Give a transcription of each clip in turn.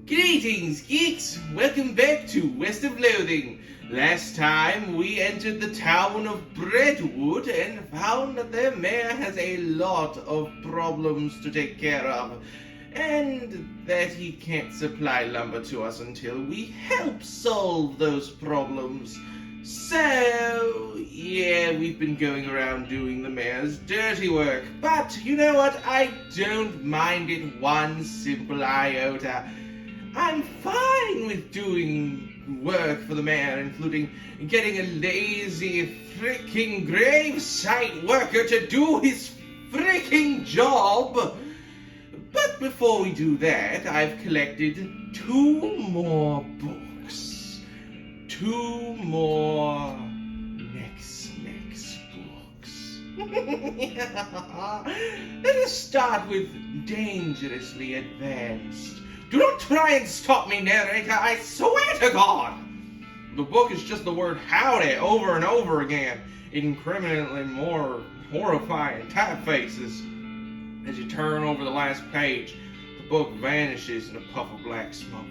Greetings, geeks! Welcome back to West of Loathing. Last time we entered the town of Breadwood and found that their mayor has a lot of problems to take care of, and that he can't supply lumber to us until we help solve those problems. So, yeah, we've been going around doing the mayor's dirty work, but you know what? I don't mind it one simple iota. I'm fine with doing work for the mayor, including getting a lazy freaking gravesite worker to do his freaking job. But before we do that, I've collected 2 more books. 2 more next books. Let us start with Dangerously Advanced. Do not try and stop me, narrator, I swear to God! The book is just the word howdy over and over again in criminally more horrifying typefaces. As you turn over the last page, the book vanishes in a puff of black smoke.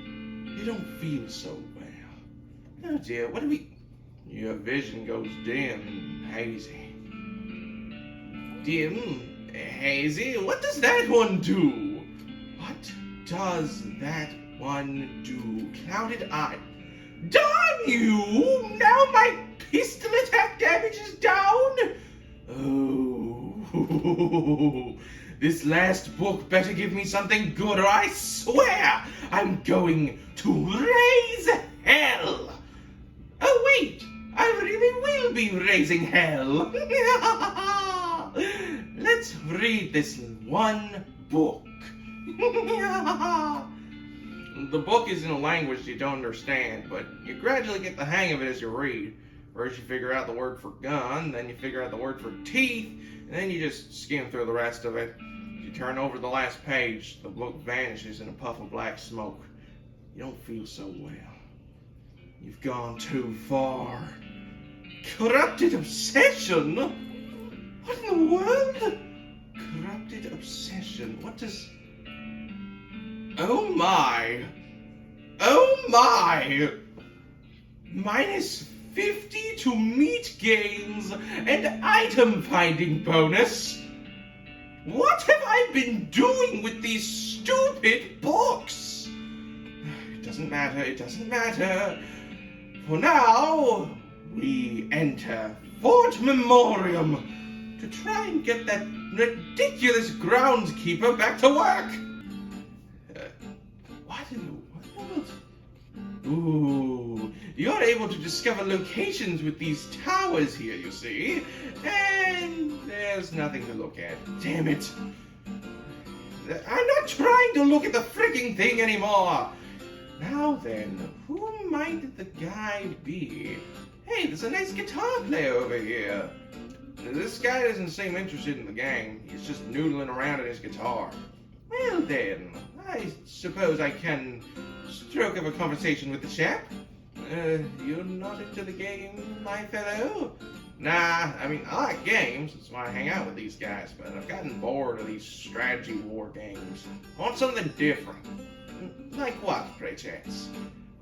You don't feel so well. Oh dear, what do we... Your vision goes dim and hazy. Dim? Hazy? What does that one do? What does that one do? Clouded eye. Darn you! Now my pistol attack damage is down! Oh, this last book better give me something good, or I swear I'm going to raise hell! Oh wait, I really will be raising hell! Let's read this one book. The book is in a language you don't understand, but you gradually get the hang of it as you read. First you figure out the word for gun, then you figure out the word for teeth, and then you just skim through the rest of it. As you turn over the last page, the book vanishes in a puff of black smoke. You don't feel so well. You've gone too far. Corrupted obsession? What in the world? Corrupted obsession. What does... Oh my! Oh my! Minus 50 to meat gains and item finding bonus. What have I been doing with these stupid books? It doesn't matter. For now, we enter Fort Memoriam to try and get that ridiculous groundskeeper back to work. What in the world? Ooh, you're able to discover locations with these towers here, you see, and there's nothing to look at. Damn it. I'm not trying to look at the freaking thing anymore. Now then, who might the guy be? Hey, there's a nice guitar player over here. This guy doesn't seem interested in the game. He's just noodling around at his guitar. Well then, I suppose I can stroke up a conversation with the chap. You're not into the game, my fellow? Nah, I mean, I like games. That's why I hang out with these guys, but I've gotten bored of these strategy war games. I want something different. Like what, pray chance?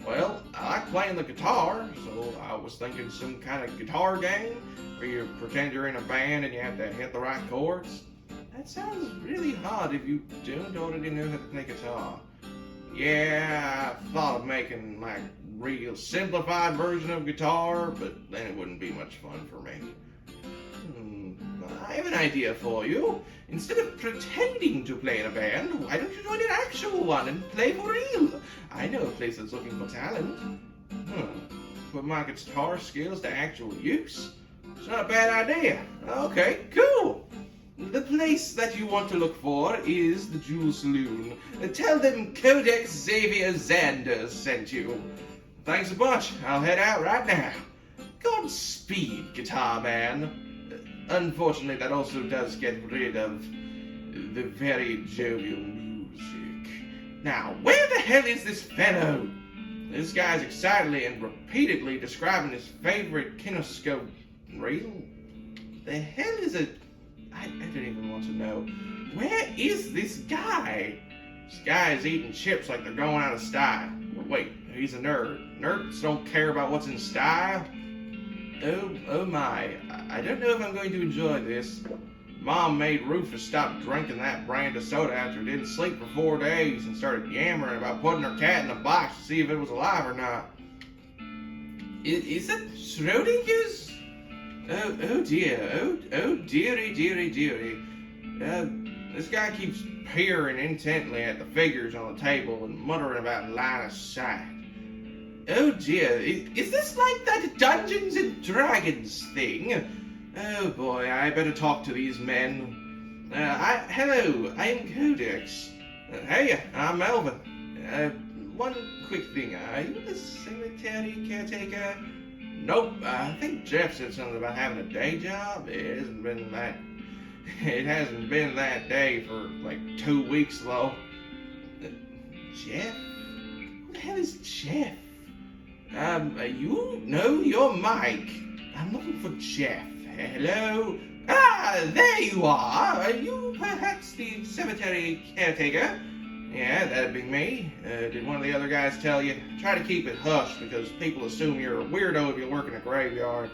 Well, I like playing the guitar, so I was thinking some kind of guitar game where you pretend you're in a band and you have to hit the right chords. That sounds really hard if you don't already know how to play guitar. Yeah, I thought of making like real simplified version of guitar, but then it wouldn't be much fun for me. I have an idea for you. Instead of pretending to play in a band, why don't you join an actual one and play for real? I know a place that's looking for talent. Put my guitar skills to actual use. It's not a bad idea. Okay, cool. The place that you want to look for is the Jewel Saloon. Tell them Codex Xavier Xander sent you. Thanks a bunch. I'll head out right now. Godspeed, Guitar Man. Unfortunately, that also does get rid of the very jovial music. Now, where the hell is this fellow? This guy's excitedly and repeatedly describing his favorite kinescope reel. The hell is it? I don't even want to know. Where is this guy? This guy is eating chips like they're going out of style. Wait, he's a nerd. Nerds don't care about what's in style? Oh my. I don't know if I'm going to enjoy this. Mom made Rufus stop drinking that brand of soda after he didn't sleep for 4 days and started yammering about putting her cat in a box to see if it was alive or not. Is that Schrodinger's? Oh dear. Oh dearie. This guy keeps peering intently at the figures on the table and muttering about line of sight. Oh dear, is this like that Dungeons and Dragons thing? Oh boy, I better talk to these men. Hello, I'm Codex. Hey, I'm Melvin. One quick thing, are you the cemetery caretaker? Nope, I think Jeff said something about having a day job. It hasn't been that day for like 2 weeks though. Jeff? Who the hell is Jeff? You? No, you're Mike. I'm looking for Jeff. Hello? Ah, there you are. Are you perhaps the cemetery caretaker? Yeah, that'd be me. Did one of the other guys tell you? Try to keep it hush because people assume you're a weirdo if you work in a graveyard.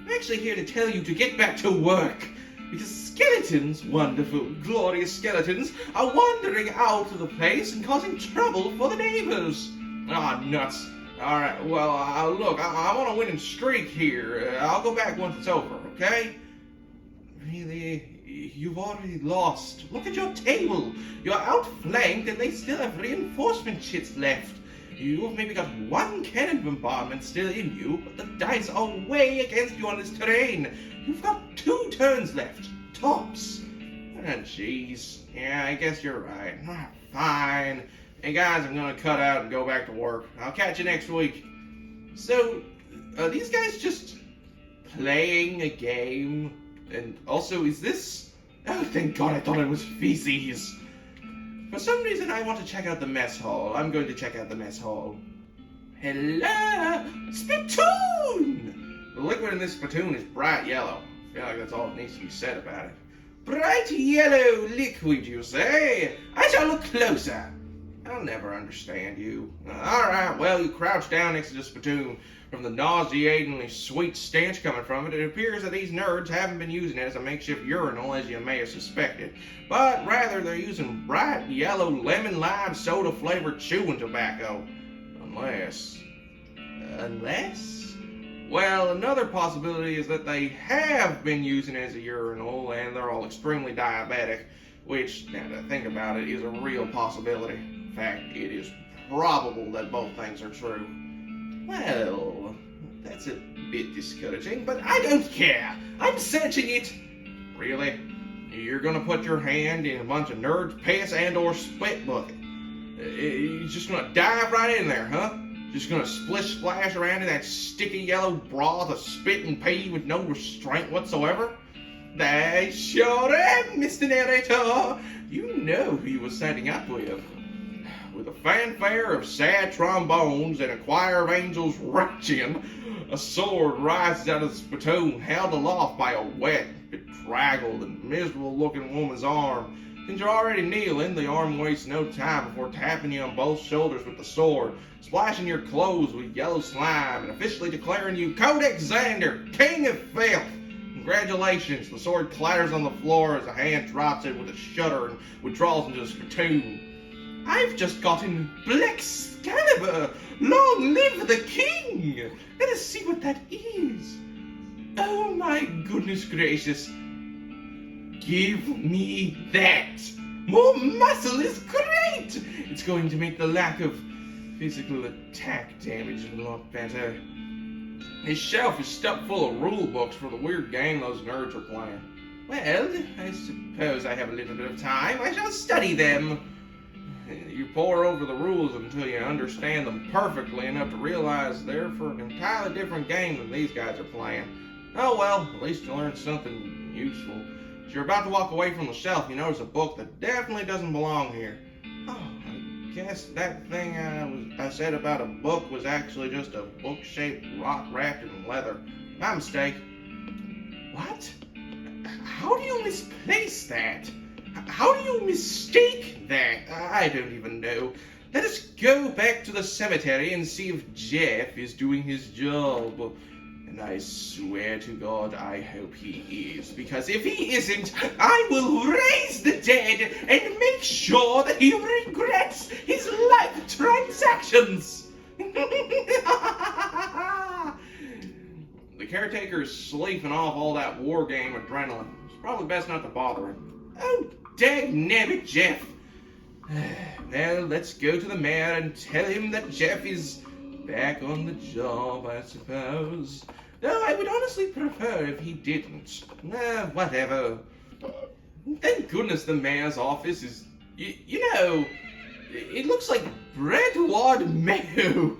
I'm actually here to tell you to get back to work. Because skeletons, wonderful, glorious skeletons, are wandering out of the place and causing trouble for the neighbors. Ah, nuts. Alright, well, look, I'm on a winning streak here. I'll go back once it's over, okay? Really? You've already lost. Look at your table. You're outflanked and they still have reinforcement chits left. You've maybe got 1 cannon bombardment still in you, but the dice are way against you on this terrain. You've got 2 turns left. Tops. Ah, jeez. Yeah, I guess you're right. Fine. Hey guys, I'm gonna cut out and go back to work. I'll catch you next week. So, are these guys just playing a game? And also, is this... Oh, thank God, I thought it was feces. For some reason, I want to check out the mess hall. I'm going to check out the mess hall. Hello! Spittoon! The liquid in this spittoon is bright yellow. I feel like that's all that needs to be said about it. Bright yellow liquid, you say? I shall look closer. I'll never understand you. Alright, well, you crouch down next to the spittoon. From the nauseatingly sweet stench coming from it, it appears that these nerds haven't been using it as a makeshift urinal as you may have suspected, but rather they're using bright yellow lemon lime soda flavored chewing tobacco. Unless? Well, another possibility is that they have been using it as a urinal and they're all extremely diabetic, which, now to think about it, is a real possibility. In fact, it is probable that both things are true. Well, that's a bit discouraging, but I don't care. I'm searching it. Really? You're gonna put your hand in a bunch of nerds' piss and or spit bucket? You're just gonna dive right in there, huh? Just gonna splish splash around in that sticky yellow broth of spit and pee with no restraint whatsoever? I sure am, Mr. Narrator. You know who you were signing up with. With a fanfare of sad trombones and a choir of angels retching, a sword rises out of the spittoon, held aloft by a wet, bedraggled, and miserable-looking woman's arm. Since you're already kneeling, the arm wastes no time before tapping you on both shoulders with the sword, splashing your clothes with yellow slime, and officially declaring you Codex Xander, King of Filth. Congratulations, the sword clatters on the floor as a hand drops it with a shudder and withdraws into the spittoon. I've just gotten Black Excalibur! Long live the king! Let us see what that is. Oh my goodness gracious. Give me that! More muscle is great! It's going to make the lack of physical attack damage a lot better. His shelf is stuffed full of rule books for the weird game those nerds are playing. Well, I suppose I have a little bit of time. I shall study them. You pore over the rules until you understand them perfectly enough to realize they're for an entirely different game than these guys are playing. Oh well, at least you learned something useful. As you're about to walk away from the shelf, you notice a book that definitely doesn't belong here. Oh, I guess that thing I said about a book was actually just a book-shaped rock wrapped in leather. My mistake. What? How do you misplace that? How do you mistake that? I don't even know. Let us go back to the cemetery and see if Jeff is doing his job. And I swear to God, I hope he is. Because if he isn't, I will raise the dead and make sure that he regrets his life transactions. The caretaker's sloughing off all that war game adrenaline. It's probably best not to bother him. Oh, dagnabbit, Jeff. Well, let's go to the mayor and tell him that Jeff is back on the job, I suppose. Though I would honestly prefer if he didn't. Whatever. Thank goodness the mayor's office is, you know, it looks like Breadwood Mayo.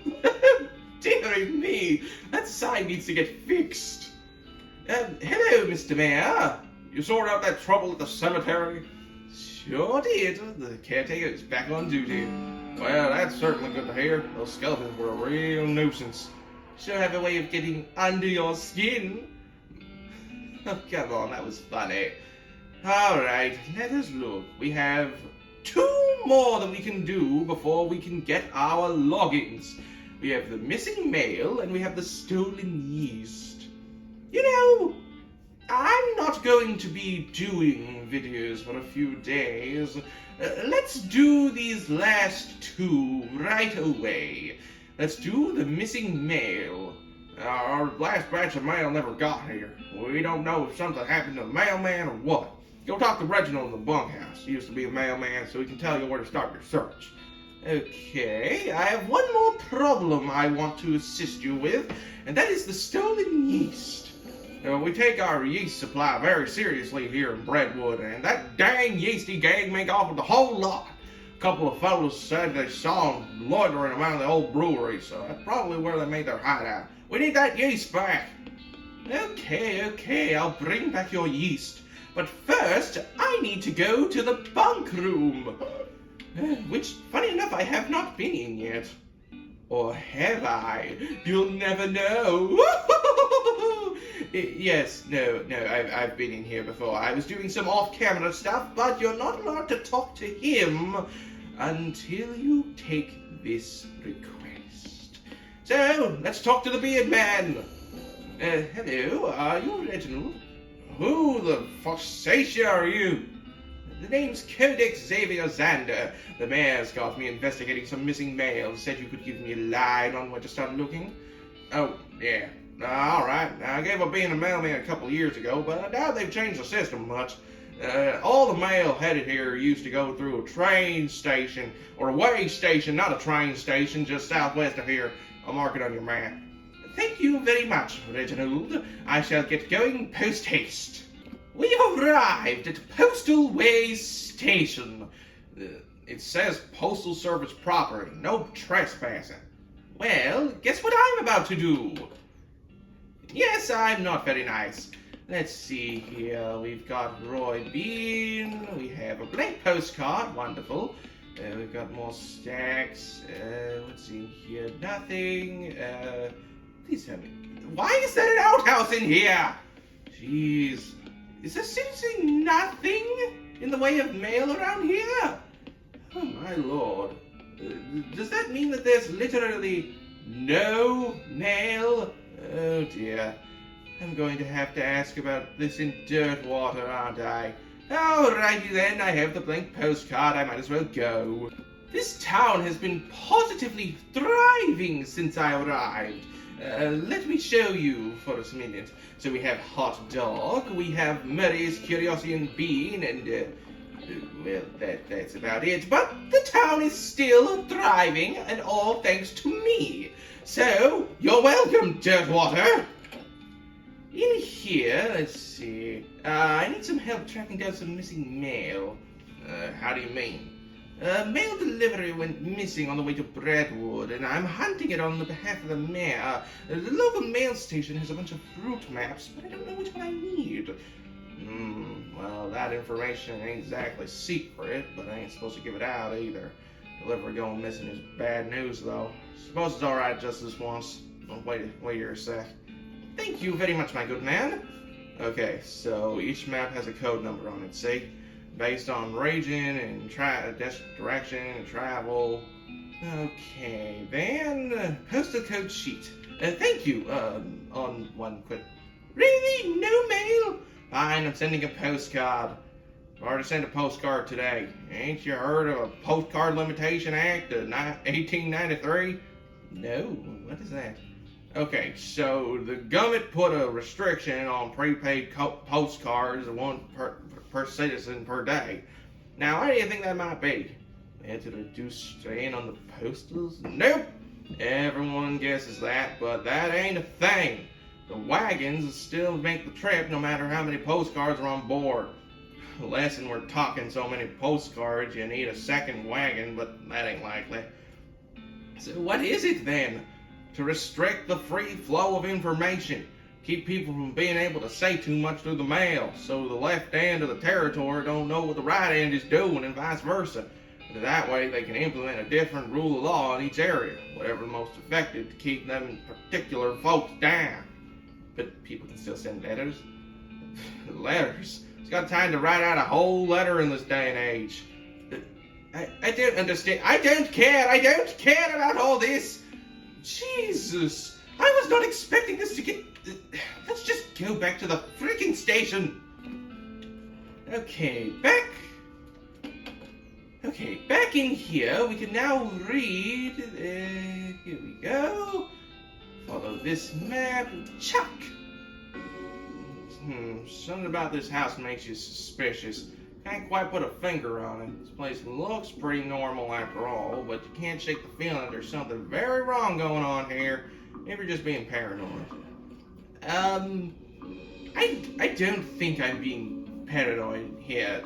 Dear me, that sign needs to get fixed. Hello, Mr. Mayor. You sorted out that trouble at the cemetery? Sure did. The caretaker is back on duty. Well, that's certainly good to hear. Those skeletons were a real nuisance. Sure have a way of getting under your skin. Oh, come on, that was funny. Alright, let us look. We have 2 more that we can do before we can get our logins. We have the missing mail, and we have the stolen yeast. You know, I'm not going to be doing videos for a few days. Let's do these last 2 right away. Let's do the missing mail. Our last batch of mail never got here. We don't know if something happened to the mailman or what. Go talk to Reginald in the bunkhouse. He used to be a mailman, so he can tell you where to start your search. Okay, I have one more problem I want to assist you with, and that is the stolen yeast. We take our yeast supply very seriously here in Breadwood, and that dang yeasty gang make off with the whole lot. A couple of fellows said they saw them loitering around the old brewery, so that's probably where they made their hideout. We need that yeast back. Okay, I'll bring back your yeast. But first, I need to go to the bunk room. Which, funny enough, I have not been in yet. Or have I? You'll never know. Yes, no, I've been in here before. I was doing some off-camera stuff, but you're not allowed to talk to him until you take this request. So, let's talk to the beard man. Hello, are you Reginald? Who the Foxacia are you? The name's Codex Xavier Zander. The mayor's got me investigating some missing mail. Said you could give me a line on where to start looking. Oh, yeah. Alright. I gave up being a mailman a couple years ago, but I doubt they've changed the system much. All the mail headed here used to go through a train station, or a way station, not a train station, just southwest of here. I'll mark it on your map. Thank you very much, Reginald. I shall get going post-haste. We arrived at Postal Way Station. It says Postal Service property, no trespassing. Well, guess what I'm about to do? Yes, I'm not very nice. Let's see here. We've got Roy Bean. We have a blank postcard. Wonderful. We've got more stacks. What's in here? Nothing. Please tell me. Why is there an outhouse in here? Jeez. Is there seriously nothing in the way of mail around here? Oh my lord. Does that mean that there's literally no mail? Oh dear. I'm going to have to ask about this in Dirtwater, aren't I? Alrighty then, I have the blank postcard, I might as well go. This town has been positively thriving since I arrived. Let me show you for a minute. So we have Hot Dog, we have Murray's Curiosity and Bean, and, well, that's about it. But the town is still thriving, and all thanks to me. So, you're welcome, Dirtwater. In here, let's see. I need some help tracking down some missing mail. How do you mean? Mail delivery went missing on the way to Breadwood, and I'm hunting it on the behalf of the mayor. The local mail station has a bunch of route maps, but I don't know which one I need. Well, that information ain't exactly secret, but I ain't supposed to give it out either. Delivery going missing is bad news, though. Suppose it's alright just this once. Wait here a sec. Thank you very much, my good man. Okay, so each map has a code number on it, see? based on region and direction and travel. Okay, then postal code sheet. Thank you. On one quick. Really? No mail? Fine, I'm sending a postcard. I've already sent a postcard today. Ain't you heard of a Postcard Limitation Act of 1893? No, what is that? Okay, so the government put a restriction on prepaid postcards of one per citizen per day. Now, why do you think that might be? To reduce strain on the postals? Nope! Everyone guesses that, but that ain't a thing. The wagons still make the trip no matter how many postcards are on board. Lesson we're talking so many postcards, you need a second wagon, but that ain't likely. So what is it then? To restrict the free flow of information. Keep people from being able to say too much through the mail, so the left end of the territory don't know what the right end is doing and vice versa. That way they can implement a different rule of law in each area, whatever the most effective to keep them particular folks down. But people can still send letters. Letters? It's got time to write out a whole letter in this day and age. I don't understand. I don't care about all this. Jesus, I was not expecting this to get... Let's just go back to the freaking station. Okay, back in here, we can now read, here we go, follow this map, Chuck. Something about this house makes you suspicious. Can't quite put a finger on it. This place looks pretty normal after all, but you can't shake the feeling there's something very wrong going on here, if you're just being paranoid. I don't think I'm being paranoid here.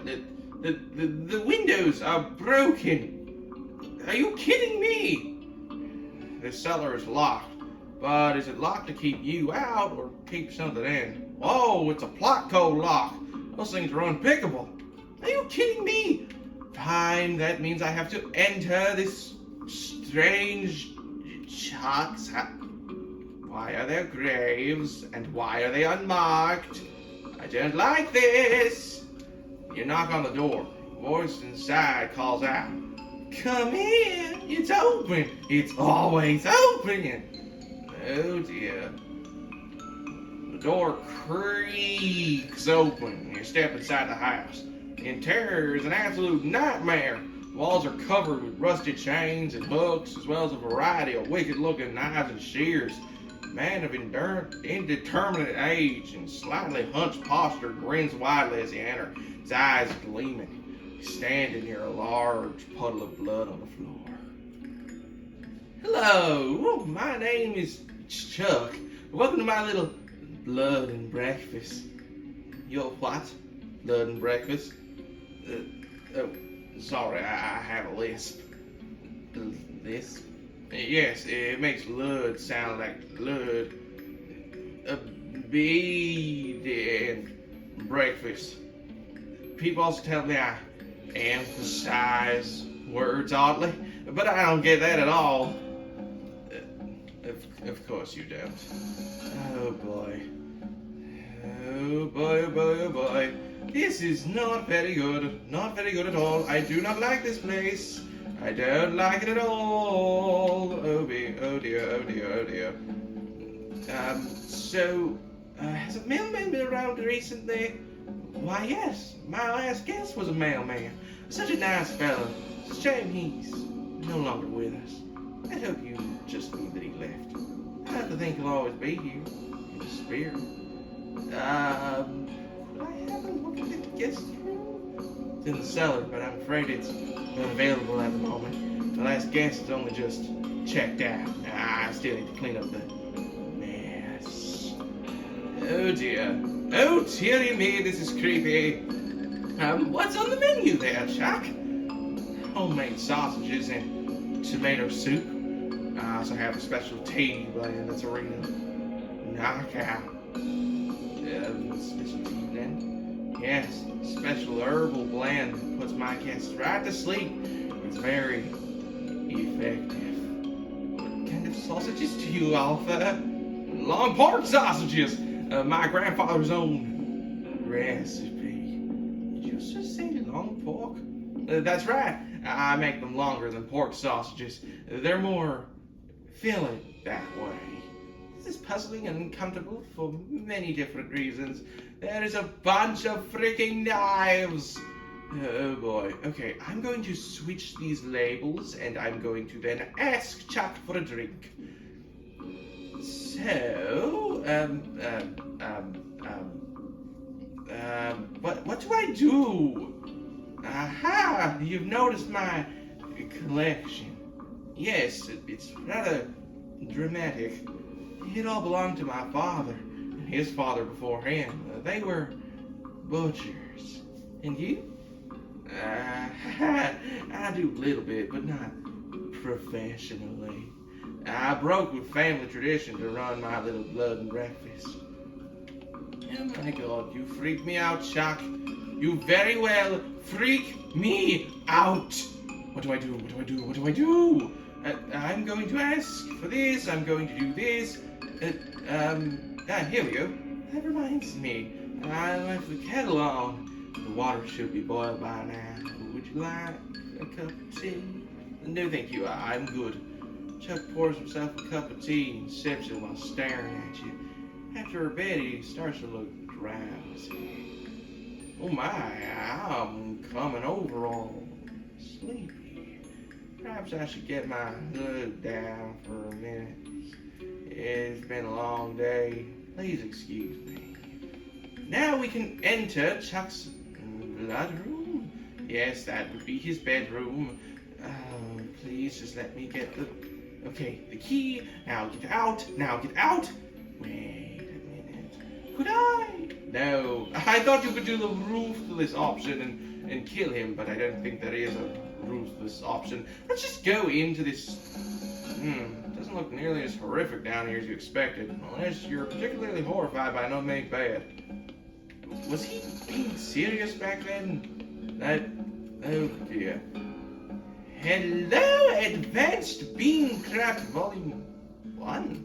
The windows are broken. Are you kidding me? The cellar is locked. But is it locked to keep you out or keep something in? Oh, it's a plot code lock. Those things are unpickable. Are you kidding me? Fine, that means I have to enter this strange Chuck's house. Why are there graves and why are they unmarked? I don't like this. You knock on the door. A voice inside calls out, "Come in, it's open. It's always open." Oh dear. The door creaks open and you step inside the house. The interior is an absolute nightmare. The walls are covered with rusted chains and hooks, as well as a variety of wicked-looking knives and shears. A man of indeterminate age and slightly hunched posture grins widely as you enter, his eyes gleaming. He's standing near a large puddle of blood on the floor. "Hello, my name is Chuck. Welcome to my little blood and breakfast." "Your what? Blood and breakfast?" Oh, sorry, I have a lisp. Lisp? Yes, it makes blood sound like blood. Bead and breakfast. People also tell me I emphasize words oddly, but I don't get that at all. Of course you don't. Oh boy. Oh boy, oh boy, oh boy. This is not very good. Not very good at all. I do not like this place. I don't like it at all. Oh dear, oh dear, oh dear, oh dear. Has a mailman been around recently? Why, yes. My last guest was a mailman. Such a nice fellow. It's a shame he's no longer with us. I hope you just knew that he left. I have to think he'll always be here, in the spirit. Could I have a look at the guest room? It's in the cellar, but I'm afraid it's unavailable at the moment. The last guest has only just checked out. I still need to clean up the mess. Oh dear. Oh dearie me, this is creepy. What's on the menu there, Chuck? Homemade sausages and tomato soup. I also have a special tea blend that's a real knockout. Special tea blend? Yes, special herbal blend that puts my guests right to sleep. It's very effective. What kind of sausages do you offer? Long pork sausages! My grandfather's own recipe. Did you just say long pork? That's right. I make them longer than pork sausages. They're more filling that way. This is puzzling and uncomfortable for many different reasons. There is a bunch of freaking knives. Oh boy. Okay, I'm going to switch these labels and I'm going to then ask Chuck for a drink. So, what do I do? Aha! You've noticed my collection. Yes, it's rather dramatic. It all belonged to my father and his father before him. They were butchers. And you? I do a little bit, but not professionally. I broke with family tradition to run my little blood and breakfast. Oh my God, you freak me out, Chuck. You very well freak me out. What do I do? What do I do? What do I do? I'm going to ask for this. I'm going to do this. Here we go. That reminds me. I left the kettle on. The water should be boiled by now. Would you like a cup of tea? No, thank you. I'm good. Chuck pours himself a cup of tea and sips it while staring at you. After a bit, he starts to look drowsy. Oh my, I'm coming over all sleepy. Perhaps I should get my hood down for a minute. It's been a long day. Please excuse me. Now we can enter Chuck's bloodroom. Yes, that would be his bedroom. Please just let me get the... Okay, the key. Now get out. Now get out. Wait a minute. Could I? No. I thought you could do the ruthless option and kill him, but I don't think there is a ruthless option. Let's just go into this... Doesn't look nearly as horrific down here as you expected. Unless you're particularly horrified by No Make Bad. Was he being serious back then? Oh dear. Hello, Advanced Beancraft Volume 1.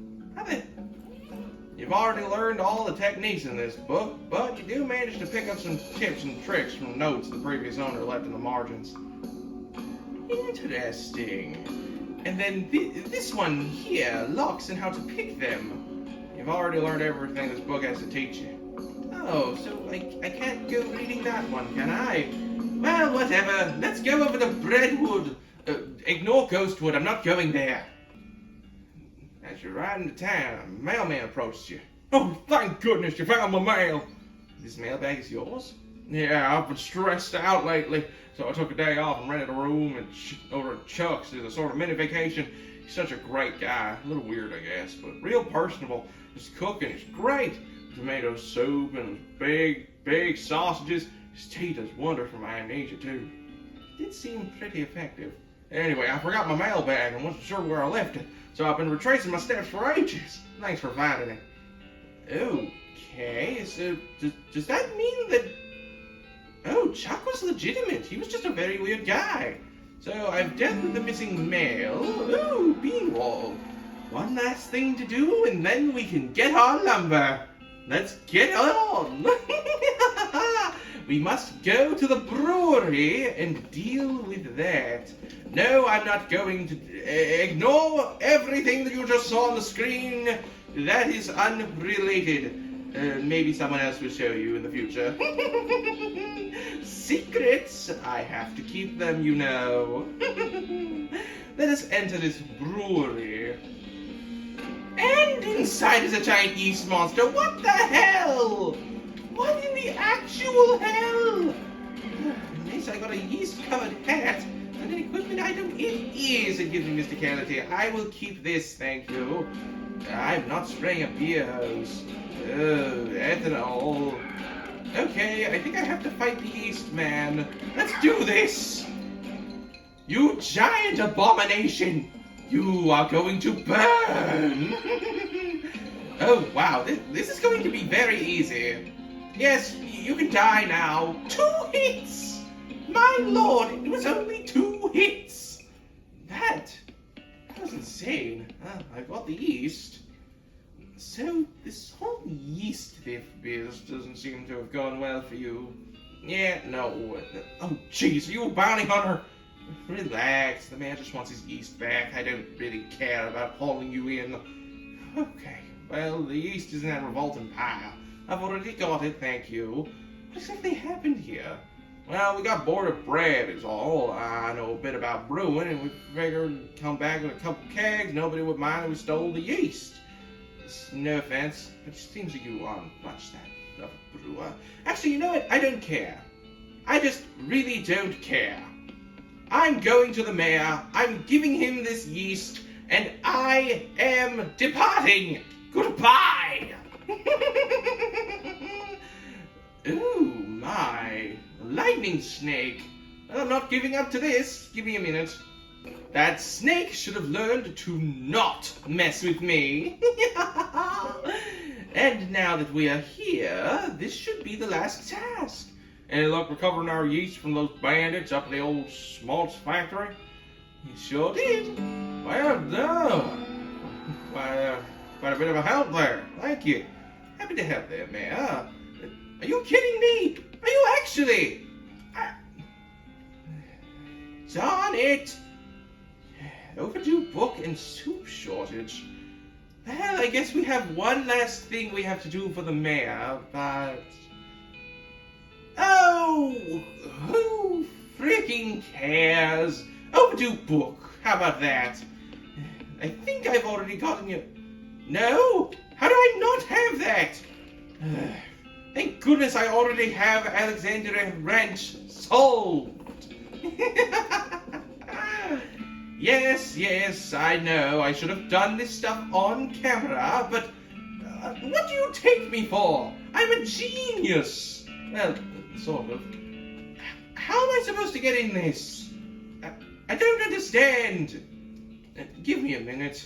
You've already learned all the techniques in this book, but you do manage to pick up some tips and tricks from notes the previous owner left in the margins. Interesting. And then this one here, locks and how to pick them. You've already learned everything this book has to teach you. Oh, so I can't go reading that one, can I? Well, whatever. Let's go over to Breadwood. Ignore Ghostwood. I'm not going there. As you're riding to town, a mailman approached you. Oh, thank goodness you found my mail. This mailbag is yours? Yeah, I've been stressed out lately, so I took a day off and rented a room over at Chuck's as a sort of mini vacation. He's such a great guy. A little weird, I guess, but real personable. His cooking is great. Tomato soup and big sausages. His tea does wonders for my amnesia, too. It did seem pretty effective. Anyway, I forgot my mailbag and wasn't sure where I left it, so I've been retracing my steps for ages. Thanks for finding it. Okay, so does that mean that... Oh, Chuck was legitimate. He was just a very weird guy. So I've dealt with the missing mail. Ooh, beanwall. One last thing to do and then we can get our lumber. Let's get on! We must go to the brewery and deal with that. No, I'm not going to... ignore everything that you just saw on the screen. That is unrelated. Maybe someone else will show you in the future. Secrets! I have to keep them, you know. Let us enter this brewery. And inside is a giant yeast monster. What the hell? What in the actual hell? At least I got a yeast-covered hat and an equipment item. It is. It gives me mysticality. I will keep this, thank you. I'm not spraying a beer hose. Ethanol. Okay, I think I have to fight the yeast man. Let's do this. You giant abomination. You are going to burn! Oh, wow, this is going to be very easy. Yes, you can die now. 2 hits! My lord, it was only 2 hits! That was insane. I got the yeast. So, this whole yeast thief biz doesn't seem to have gone well for you. Yeah, no. Oh, jeez, are you a bounty hunter? Relax, the man just wants his yeast back. I don't really care about hauling you in. Okay, well, the yeast is in that revolting pile. I've already got it, thank you. What exactly happened here? Well, we got bored of bread is all. I know a bit about brewing, and we figured we'd come back with a couple kegs. Nobody would mind if we stole the yeast. No offense, but it seems like you aren't much that of a brewer. Actually, you know what? I don't care. I just really don't care. I'm going to the mayor, I'm giving him this yeast, and I am departing. Goodbye! Ooh, my. Lightning snake. I'm not giving up to this. Give me a minute. That snake should have learned to not mess with me. And now that we are here, this should be the last task. Any luck recovering our yeast from those bandits up in the old malts factory? You sure did. Well done. Quite a bit of a help there. Thank you. Happy to help there, Mayor. Are you kidding me? Are you actually? Darn it! Overdue book and soup shortage. Well, I guess we have one last thing we have to do for the mayor, but... Oh! Who freaking cares? Overdue book. How about that? I think I've already gotten you... No? How do I not have that? Thank goodness I already have Alexandria Ranch solved. Yes, I know. I should have done this stuff on camera, but what do you take me for? I'm a genius. Well, sort of. How am I supposed to get in this? I don't understand. Give me a minute.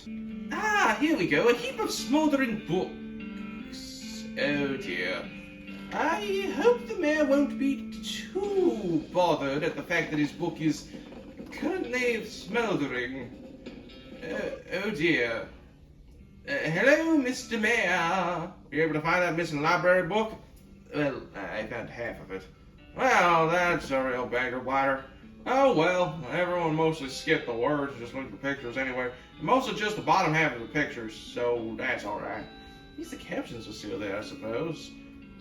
Ah, here we go. A heap of smoldering books. Oh dear. I hope the mayor won't be too bothered at the fact that his book is currently smoldering. Oh dear. Hello, Mr. Mayor. Were you able to find that missing library book? Well, I found half of it. Well, that's a real bagger bladder. Oh well, everyone mostly skipped the words and just looked at the pictures anyway. Mostly just the bottom half of the pictures, so that's alright. At least the captions are still there, I suppose.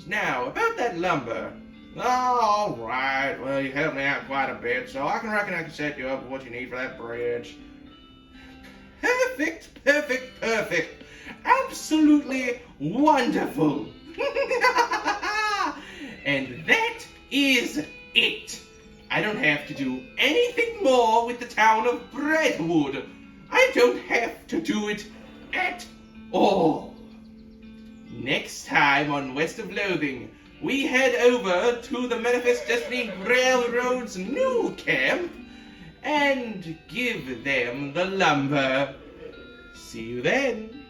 Now, about that lumber. Alright, well, you helped me out quite a bit, so I reckon I can set you up with what you need for that bridge. Perfect. Absolutely wonderful. And that is it. I don't have to do anything more with the town of Breadwood. I don't have to do it at all. Next time on West of Loathing, we head over to the Manifest Destiny Railroad's new camp and give them the lumber. See you then.